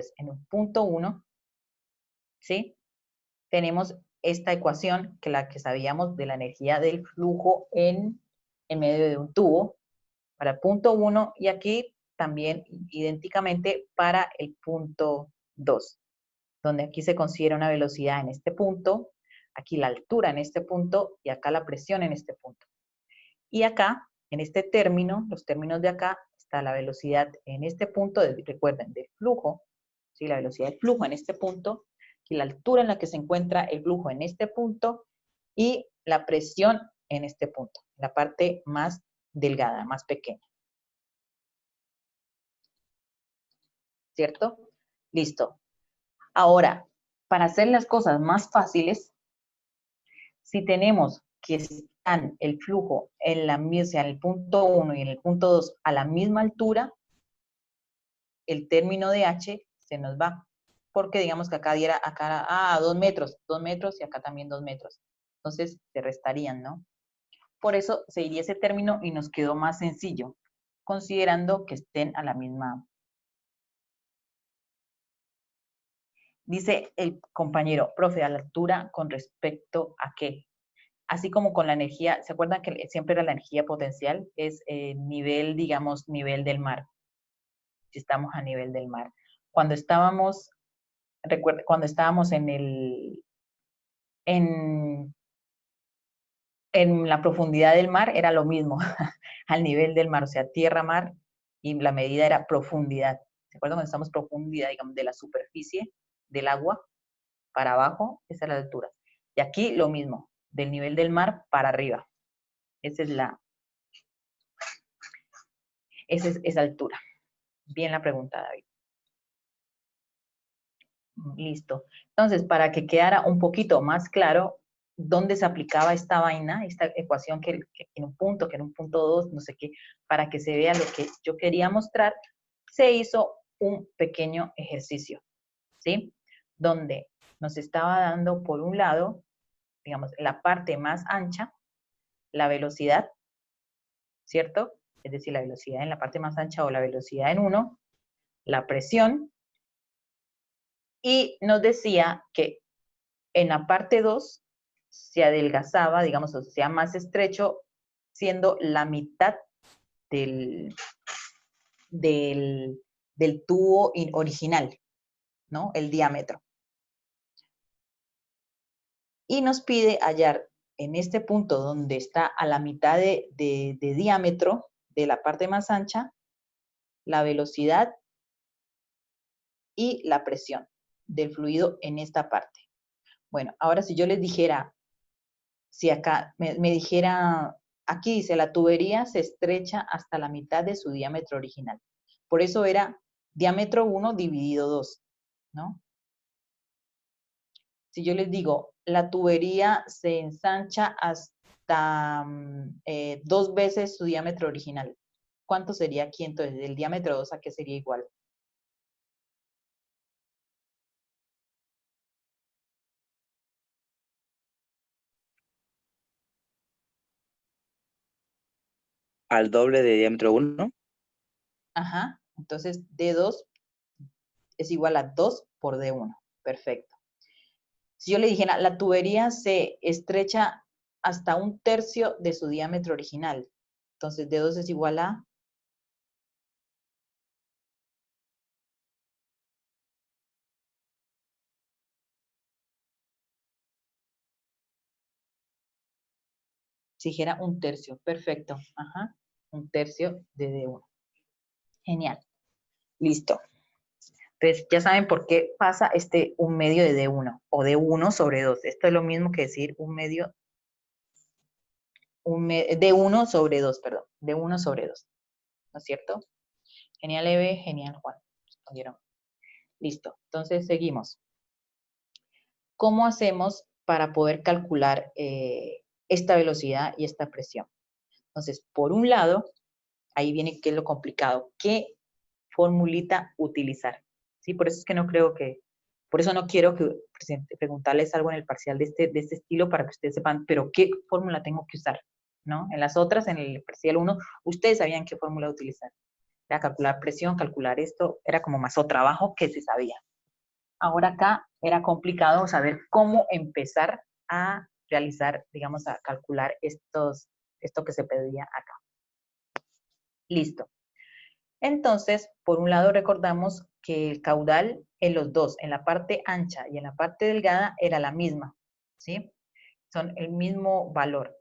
Entonces, en un punto 1, ¿sí? Tenemos esta ecuación, que la que sabíamos de la energía del flujo en medio de un tubo, para el punto 1, y aquí también idénticamente para el punto 2, donde aquí se considera una velocidad en este punto, aquí la altura en este punto, y acá la presión en este punto. Y acá, en este término, los términos de acá, está la velocidad en este punto, recuerden, del flujo, ¿sí? La velocidad del flujo en este punto, y la altura en la que se encuentra el flujo en este punto, y la presión en este punto, la parte más delgada, más pequeña. ¿Cierto? Listo. Ahora, para hacer las cosas más fáciles, si tenemos que están el flujo en la misma, en el punto 1 y en el punto 2 a la misma altura, el término de H se nos va. Porque digamos que acá diera, acá, 2 metros y acá también 2 metros. Entonces se restarían, ¿no? Por eso se iría ese término y nos quedó más sencillo, considerando que estén a la misma. Dice el compañero, profe, a la altura con respecto a qué. Así como con la energía, ¿se acuerdan que siempre era la energía potencial? Es nivel, digamos, nivel del mar. Si estamos a nivel del mar. Cuando estábamos, recuerda, cuando estábamos en la profundidad del mar, era lo mismo, al nivel del mar, o sea, tierra-mar, y la medida era profundidad. ¿Se acuerdan cuando estamos profundidad, digamos, de la superficie del agua para abajo? Esa es la altura. Y aquí lo mismo, del nivel del mar para arriba. Esa es esa altura. Bien la pregunta, David. Listo. Entonces, para que quedara un poquito más claro dónde se aplicaba esta vaina, esta ecuación que en un punto, que en un punto 2, no sé qué, para que se vea lo que yo quería mostrar, se hizo un pequeño ejercicio, ¿sí? Donde nos estaba dando, por un lado, digamos, la parte más ancha, la velocidad, ¿cierto? Es decir, la velocidad en la parte más ancha o la velocidad en 1, la presión, y nos decía que en la parte 2 se adelgazaba, digamos, o sea, más estrecho, siendo la mitad del, del, del tubo original, ¿no? El diámetro. Y nos pide hallar en este punto donde está a la mitad de diámetro de la parte más ancha, la velocidad y la presión del fluido en esta parte. Bueno, ahora si yo les dijera, si acá me dijera, aquí dice, la tubería se estrecha hasta la mitad de su diámetro original. Por eso era diámetro 1 dividido 2, ¿no? Si yo les digo, la tubería se ensancha hasta 2 veces su diámetro original, ¿cuánto sería aquí entonces? Del diámetro 2 a qué sería igual. Al doble de diámetro 1. Ajá, entonces D2 es igual a 2 por D1. Perfecto. Si yo le dijera, la tubería se estrecha hasta 1/3 de su diámetro original, entonces D2 es igual a... Si dijera 1/3, perfecto. Ajá, 1/3 de D1. Genial. Listo. Entonces, ya saben por qué pasa 1/2 de D1 o D1 sobre 2. Esto es lo mismo que decir 1/2, D1 sobre 2, perdón. D1 sobre 2. ¿No es cierto? Genial, Eve. Genial, Juan. Respondieron. Listo. Entonces, seguimos. ¿Cómo hacemos para poder calcular esta velocidad y esta presión? Entonces, por un lado, ahí viene qué es lo complicado. ¿Qué formulita utilizar? ¿Sí? Por eso es que no creo que, por eso no quiero que preguntarles algo en el parcial de este estilo para que ustedes sepan, pero ¿qué fórmula tengo que usar? ¿No? En las otras, en el parcial 1, ustedes sabían qué fórmula utilizar. Era calcular presión, calcular esto, era como más trabajo que se sabía. Ahora acá era complicado saber cómo empezar a realizar, digamos, a calcular esto que se pedía acá. Listo. Entonces, por un lado recordamos que el caudal en los dos, en la parte ancha y en la parte delgada, era la misma, ¿sí? Son el mismo valor.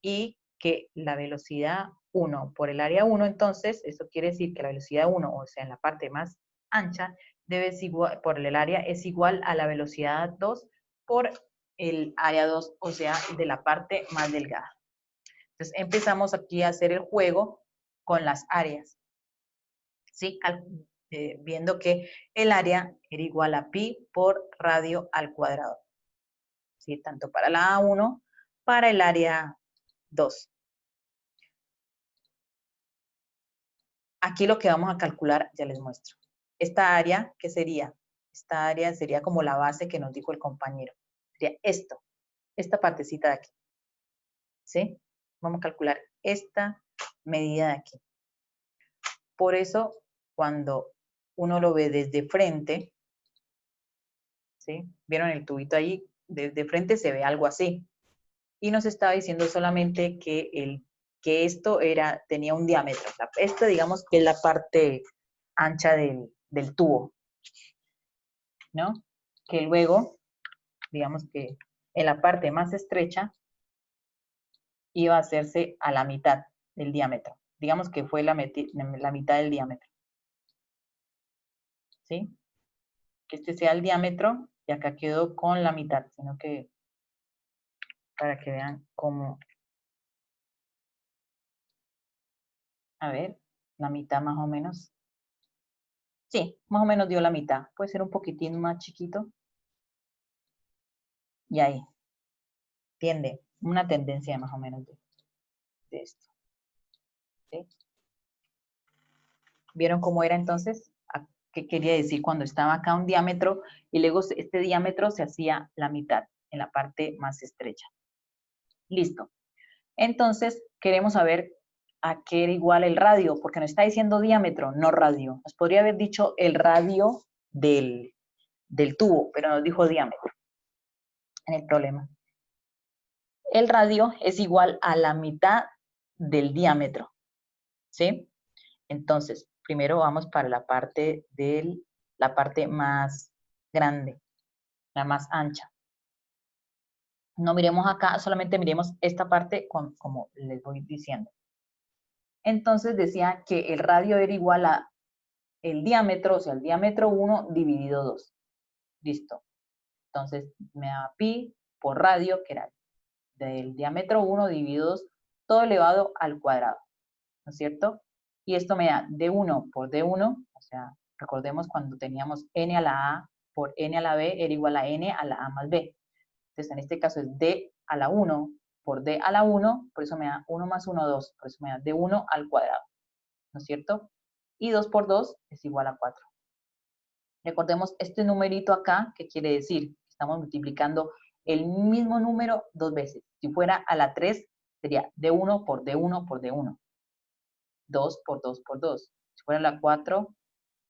Y que la velocidad 1 por el área 1, entonces, eso quiere decir que la velocidad 1, o sea, en la parte más ancha, debe ser igual, por el área, es igual a la velocidad 2 por el área 2, o sea, de la parte más delgada. Entonces, empezamos aquí a hacer el juego con las áreas, ¿sí? Viendo que el área era igual a pi por radio al cuadrado, ¿sí? Tanto para la A1, para el área 2. Aquí lo que vamos a calcular, ya les muestro. Esta área, ¿qué sería? Esta área sería como la base que nos dijo el compañero. Sería esto, esta partecita de aquí. ¿Sí? Vamos a calcular esta medida de aquí. Por eso, cuando uno lo ve desde frente, ¿sí? ¿Vieron el tubito ahí? Desde frente se ve algo así. Y nos estaba diciendo solamente que esto tenía un diámetro. Esta, digamos, que es la parte ancha del tubo, ¿no? Que luego, digamos que en la parte más estrecha, iba a hacerse a la mitad del diámetro. Digamos que fue la mitad del diámetro. ¿Sí? Que este sea el diámetro y acá quedó con la mitad, sino que para que vean cómo, a ver, la mitad más o menos. Sí, más o menos dio la mitad. Puede ser un poquitín más chiquito. Y ahí, tiende, una tendencia más o menos de esto. ¿Sí? ¿Vieron cómo era entonces? ¿Qué quería decir cuando estaba acá un diámetro y luego este diámetro se hacía la mitad en la parte más estrecha? Listo. Entonces, queremos saber a qué era igual el radio, porque nos está diciendo diámetro, no radio. Nos podría haber dicho el radio del tubo, pero nos dijo diámetro en el problema. El radio es igual a la mitad del diámetro, ¿sí? Entonces, primero vamos para la parte más grande, la más ancha. No miremos acá, solamente miremos esta parte como les voy diciendo. Entonces decía que el radio era igual a el diámetro, o sea, el diámetro 1 dividido 2. Listo. Entonces me da pi por radio, que era del diámetro 1 dividido 2, todo elevado al cuadrado, ¿no es cierto? Y esto me da d1 por d1, o sea, recordemos cuando teníamos n a la a por n a la b era igual a n a la a más b. Entonces en este caso es d a la 1 por d a la 1, por eso me da 1 más 1, 2, por eso me da d1 al cuadrado, ¿no es cierto? Y 2 por 2 es igual a 4. Recordemos este numerito acá, ¿qué quiere decir? Estamos multiplicando el mismo número dos veces. Si fuera a la 3, sería D1 por D1 por D1. 2 por 2 por 2. Si fuera a la 4,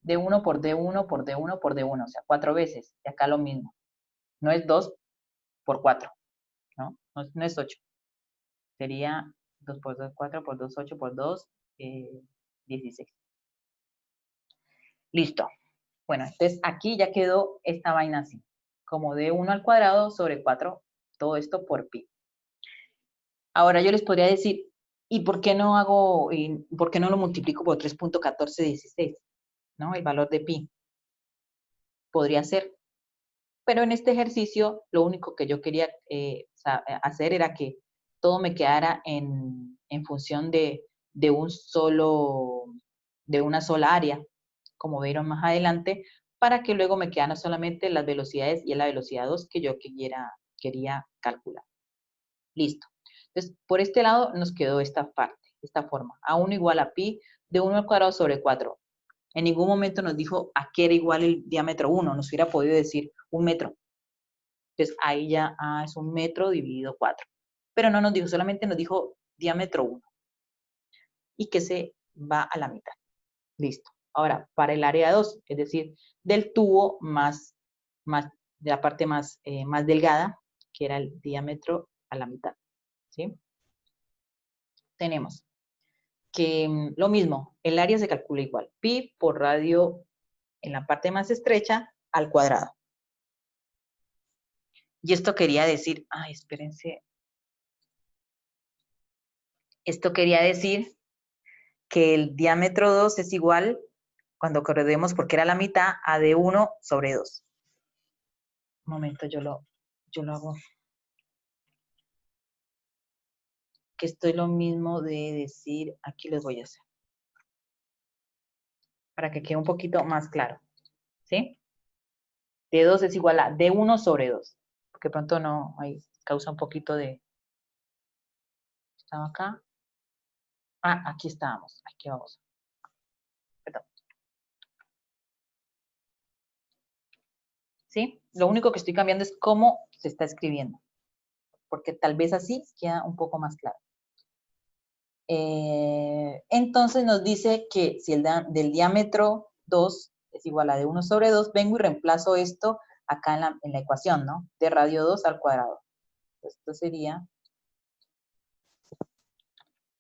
D1 por D1 por D1 por D1. O sea, 4 veces. Y acá lo mismo. No es 2 por 4, ¿no? No es 8. Sería 2 por 2, 4 por 2, 8 por 2, 16. Listo. Bueno, entonces aquí ya quedó esta vaina así, como de 1 al cuadrado sobre 4, todo esto por pi. Ahora yo les podría decir, ¿y por qué no lo multiplico por 3.1416? ¿No? El valor de pi. Podría ser. Pero en este ejercicio, lo único que yo quería hacer era que todo me quedara en función de una sola área, como vieron más adelante, para que luego me quedaran solamente las velocidades y la velocidad 2 que yo quería calcular. Listo. Entonces, por este lado nos quedó esta parte, esta forma. A1 igual a pi de 1 al cuadrado sobre 4. En ningún momento nos dijo a qué era igual el diámetro 1. Nos hubiera podido decir 1 metro. Entonces, ahí ya es 1 metro dividido 4. Pero no nos dijo, solamente nos dijo diámetro 1. Y que se va a la mitad. Listo. Ahora, para el área 2, es decir, del tubo de la parte más delgada, que era el diámetro a la mitad, ¿sí? Tenemos que lo mismo, el área se calcula igual, pi por radio en la parte más estrecha al cuadrado. Y esto quería decir, espérense, esto quería decir que el diámetro 2 es igual, cuando corremos porque era la mitad, a de 1 sobre 2. Un momento, yo lo hago. Que esto es lo mismo de decir, aquí les voy a hacer. Para que quede un poquito más claro, ¿sí? De 2 es igual a de 1 sobre 2. Porque pronto no, ahí causa un poquito de... ¿Estaba acá? Aquí estábamos, aquí vamos. Perdón. ¿Sí? Lo único que estoy cambiando es cómo se está escribiendo. Porque tal vez así queda un poco más claro. Entonces nos dice que si del diámetro 2 es igual a de 1 sobre 2, vengo y reemplazo esto acá en la ecuación, ¿no? De radio 2 al cuadrado. Esto sería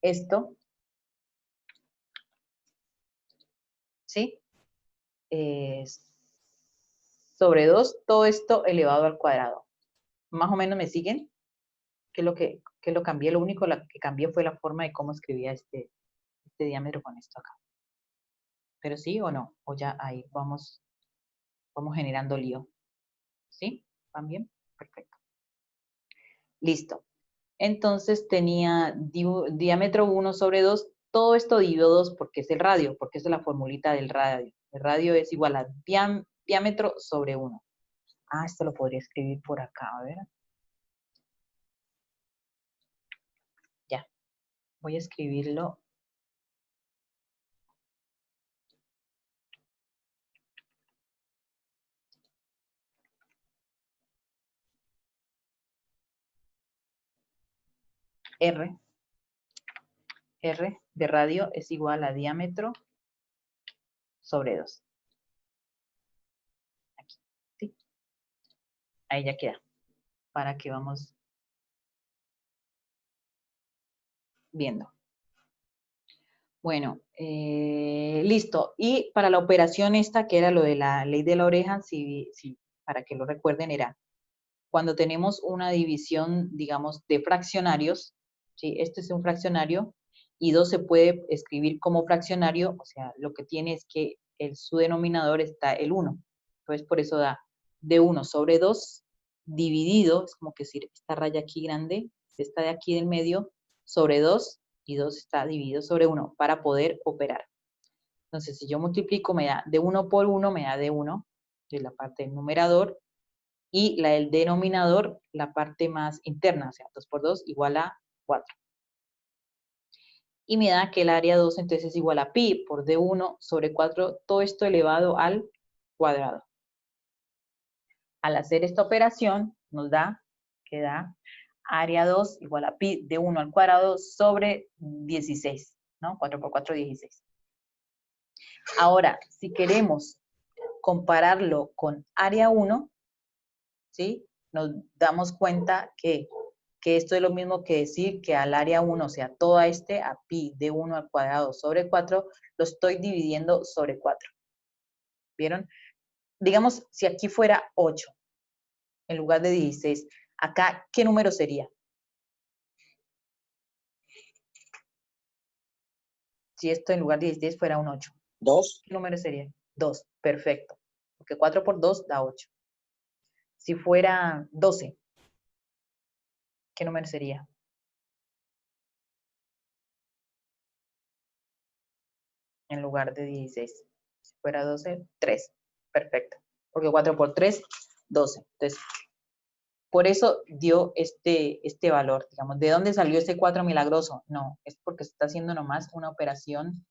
esto, ¿sí? Sobre 2, todo esto elevado al cuadrado. Más o menos me siguen. ¿Qué es lo cambié? Lo único que cambié fue la forma de cómo escribía este diámetro con esto acá. Pero sí o no, o ya ahí vamos generando lío. ¿Sí? ¿Van bien? Perfecto. Listo. Entonces tenía diámetro 1 sobre 2, todo esto dividido 2 porque es el radio, porque esa es la formulita del radio. El radio es igual a diámetro sobre 1. Esto lo podría escribir por acá, a ver. Ya, voy a escribirlo. R de radio es igual a diámetro sobre 2. Aquí, ¿sí? Ahí ya queda. Para que vamos viendo. Bueno, listo. Y para la operación esta, que era lo de la ley de la oreja, para que lo recuerden, era cuando tenemos una división, digamos, de fraccionarios, ¿sí? Este es un fraccionario, y 2 se puede escribir como fraccionario, o sea, lo que tiene es que su denominador está el 1. Entonces, por eso da de 1 sobre 2 dividido, es como que decir, esta raya aquí grande, esta de aquí del medio, sobre 2, y 2 está dividido sobre 1 para poder operar. Entonces, si yo multiplico, me da de 1 por 1, me da de 1, de la parte del numerador, y la del denominador, la parte más interna, o sea, 2 por 2 igual a 4. Y me da que el área 2 entonces es igual a pi por d1 sobre 4, todo esto elevado al cuadrado. Al hacer esta operación, nos da, que da área 2 igual a pi de 1 al cuadrado sobre 16, ¿no? 4 por 4, 16. Ahora, si queremos compararlo con área 1, ¿sí? Nos damos cuenta que esto es lo mismo que decir que al área 1, o sea, todo a pi de 1 al cuadrado sobre 4, lo estoy dividiendo sobre 4. ¿Vieron? Digamos, si aquí fuera 8, en lugar de 16, acá, ¿qué número sería? Si esto en lugar de 16 fuera un 8. 2. ¿Qué número sería? 2, perfecto. Porque 4 por 2 da 8. Si fuera 12, ¿qué número sería? En lugar de 16. Si fuera 12, 3. Perfecto. Porque 4 por 3, 12. Entonces, por eso dio este valor, digamos. ¿De dónde salió este 4 milagroso? No, es porque se está haciendo nomás una operación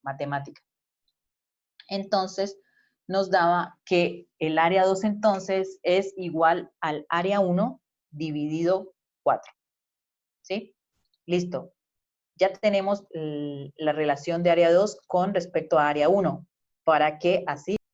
matemática. Entonces, nos daba que el área 2 entonces es igual al área 1 dividido 4. ¿Sí? Listo. ya tenemos la relación de área 2 con respecto a área 1, para que así